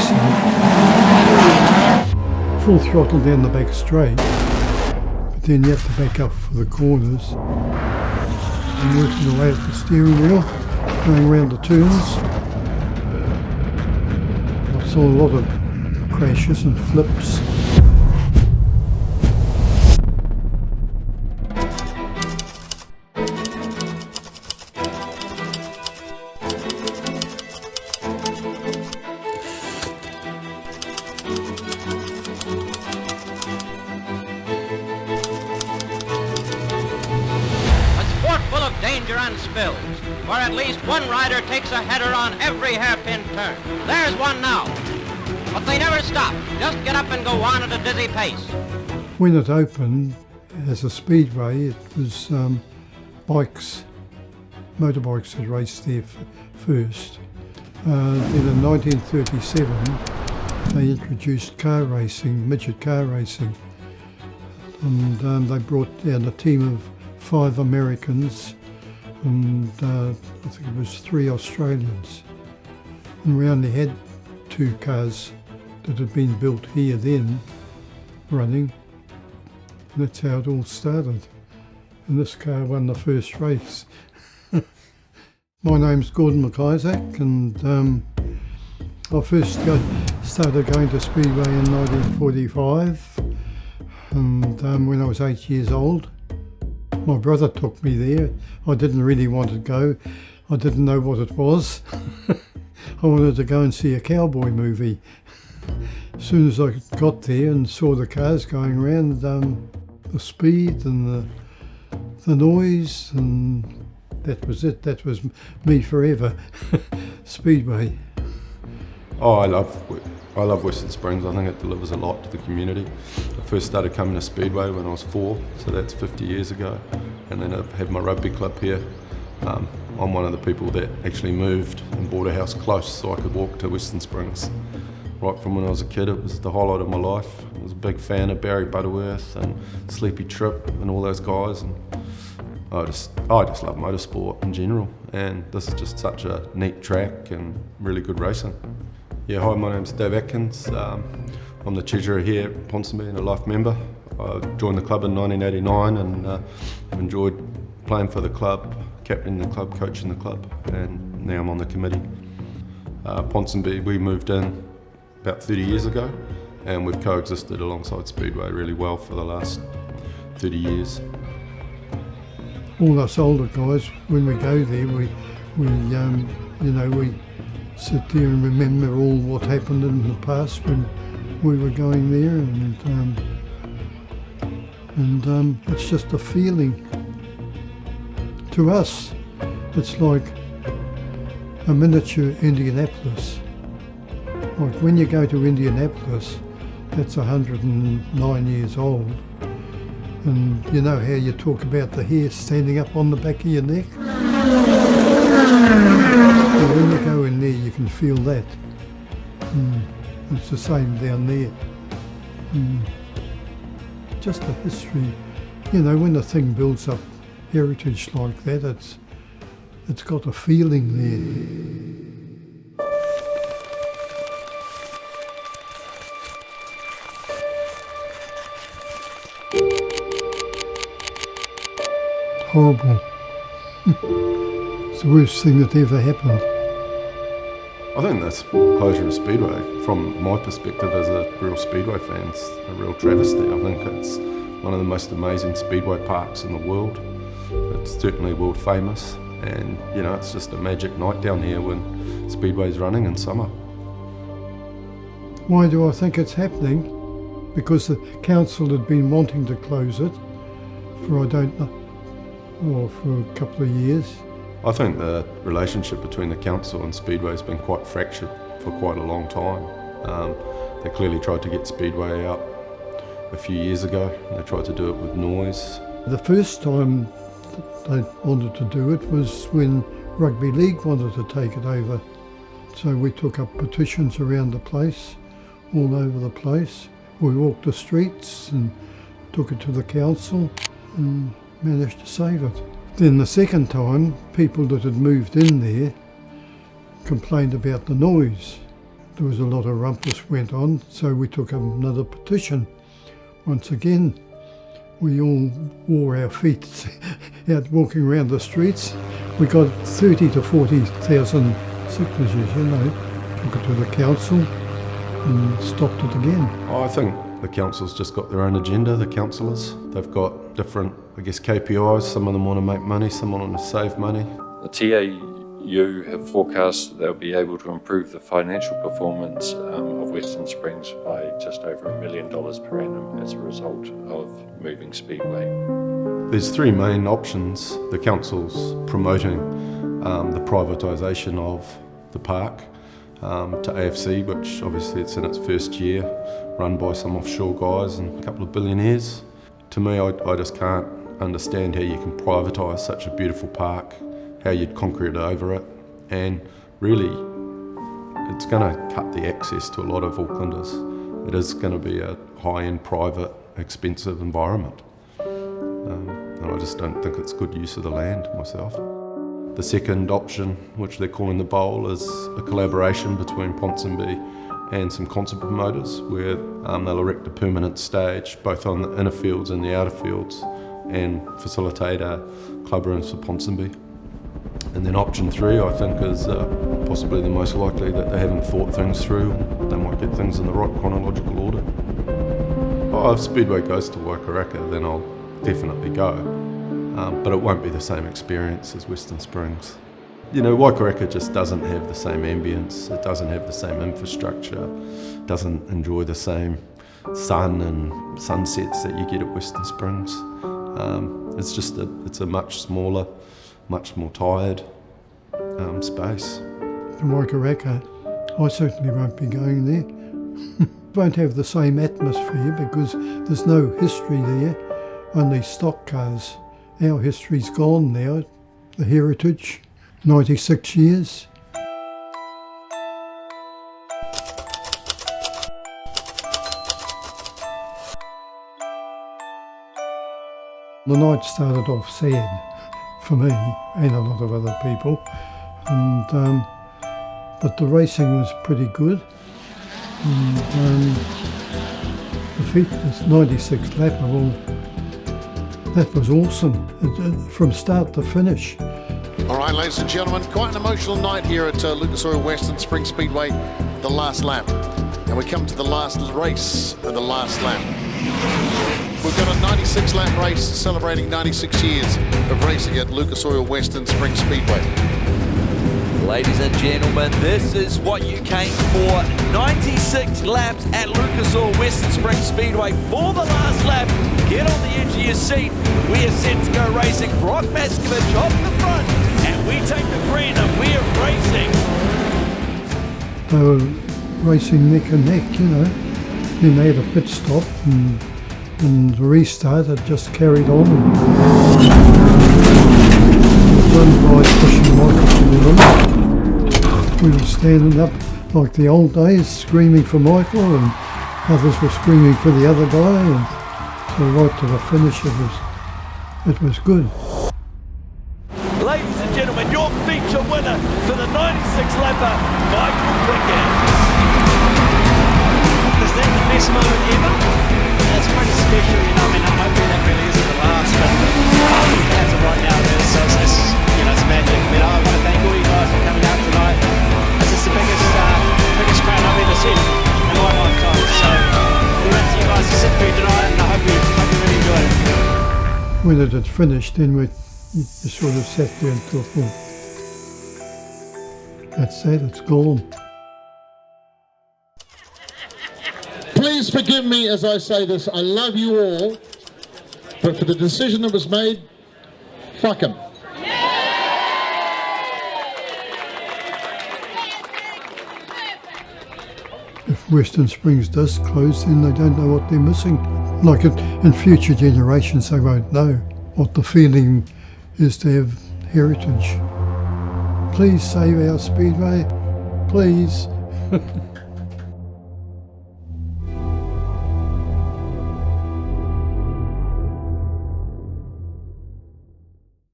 racing, full throttle down the back straight, but then you have to back up for the corners and working away at the steering wheel, going around the turns. I saw a lot of crashes and flips. And spills, where at least one rider takes a header on every hairpin turn. There's one now. But they never stop. Just get up and go on at a dizzy pace. When it opened as a speedway, it was motorbikes that raced there first. Then in 1937, they introduced car racing, midget car racing. And they brought down a team of 5 Americans and I think it was 3 Australians. And we only had 2 cars that had been built here then, running. And that's how it all started. And this car won the first race. My name's Gordon McIsaac, and I first started going to Speedway in 1945, and when I was 8 years old. My brother took me there. I didn't really want to go. I didn't know what it was. I wanted to go and see a cowboy movie. As soon as I got there and saw the cars going around, the speed and the noise, and that was it. That was me forever. Speedway. Oh, I love Western Springs. I think it delivers a lot to the community. I first started coming to Speedway when I was 4, so that's 50 years ago. And then I had my rugby club here. I'm one of the people that actually moved and bought a house close so I could walk to Western Springs. Right from when I was a kid, it was the highlight of my life. I was a big fan of Barry Butterworth and Sleepy Trip and all those guys. And I just love motorsport in general. And this is just such a neat track and really good racing. Yeah, hi, my name's Dave Atkins. I'm the treasurer here at Donsimoni and a life member. I joined the club in 1989 and have enjoyed playing for the club, captaining the club, coaching the club, and now I'm on the committee. Donsimoni, we moved in about 30 years ago, and we've coexisted alongside Speedway really well for the last 30 years. All us older guys, when we go there, we sit there and remember all what happened in the past when we were going there, and it's just a feeling. To us, it's like a miniature Indianapolis. Like when you go to Indianapolis, that's 109 years old, and you know how you talk about the hair standing up on the back of your neck? And when you go in there, you can feel that. It's the same down there. Just the history. When a thing builds up heritage like that, it's got a feeling there. Horrible. It's the worst thing that ever happened. I think that's closure of Speedway, from my perspective as a real Speedway fan, it's a real travesty. I think it's one of the most amazing Speedway parks in the world. It's certainly world famous, and it's just a magic night down here when Speedway's running in summer. Why do I think it's happening? Because the council had been wanting to close it for for a couple of years. I think the relationship between the council and Speedway has been quite fractured for quite a long time. They clearly tried to get Speedway out a few years ago. They tried to do it with noise. The first time they wanted to do it was when Rugby League wanted to take it over. So we took up petitions around the place, all over the place. We walked the streets and took it to the council and managed to save it. Then the second time, people that had moved in there complained about the noise. there was a lot of rumpus went on, so we took up another petition. Once again, we all wore our feet out walking around the streets. We got 30 to 40,000 signatures, you know, took it to the council and stopped it again. I think the council's just got their own agenda, the councillors. They've got different, I guess, KPIs. Some of them want to make money, some want to save money. The TAU have forecast that they'll be able to improve the financial performance of Western Springs by just over $1 million per annum as a result of moving Speedway. There's three main options. The council's promoting the privatisation of the park to AFC, which obviously it's in its first year, run by some offshore guys and a couple of billionaires. To me, I just can't understand how you can privatise such a beautiful park, how you'd concrete over it, and really it's going to cut the access to a lot of Aucklanders. It is going to be a high-end, private, expensive environment. And I just don't think it's good use of the land myself. The second option, which they're calling the bowl, is a collaboration between Ponsonby and some concert promoters where they'll erect a permanent stage both on the inner fields and the outer fields and facilitate club rooms for Ponsonby. And then option three, I think, is possibly the most likely, that they haven't thought things through. They might get things in the right chronological order. If Speedway goes to Waikaraka, then I'll definitely go. But it won't be the same experience as Western Springs. You know, Waikaraka just doesn't have the same ambience, it doesn't have the same infrastructure, doesn't enjoy the same sun and sunsets that you get at Western Springs. It's a much smaller, much more tired space. In Waikaraka, I certainly won't be going there. Won't have the same atmosphere because there's no history there, only stock cars. Our history's gone now, the heritage, 96 years. The night started off sad for me and a lot of other people, and but the racing was pretty good. And the feat was 96 lap. Well, that was awesome from start to finish. All right, ladies and gentlemen, quite an emotional night here at Lucas Oil Western Springs Speedway, the last lap. And we come to the last race of the last lap. We've got a 96 lap race celebrating 96 years of racing at Lucas Oil Western Springs Speedway. Ladies and gentlemen, this is what you came for. 96 laps at Lucas Oil Western Springs Speedway for the last lap. Get on the edge of your seat. We are set to go racing. Brock Maskovich off the front, and we take the green and we are racing. They were racing neck and neck, you know. Then they had a pit stop and the restart had just carried on. One guy pushing Michael to the limit. We were standing up like the old days, screaming for Michael, and others were screaming for the other guy, and so right to the finish it was good. Ladies and gentlemen, your feature winner for the 96 lapper, Michael Pickett. Is that the best moment ever? That's pretty special, you know. I mean, I'm hoping that really isn't the last, but as of right now, it is. So it's magic. I mean, I want to thank all you guys for coming out tonight. This is the biggest crowd I've ever seen in my lifetime. So, congrats to you guys for sitting through tonight, and I hope you really enjoyed it. When it had finished, then you sort of sat there and thought, well, that's it, it's gone. Please forgive me as I say this, I love you all, but for the decision that was made, fuck him. If Western Springs does close, then they don't know what they're missing. Like in future generations, they won't know what the feeling is to have heritage. Please save our Speedway, please.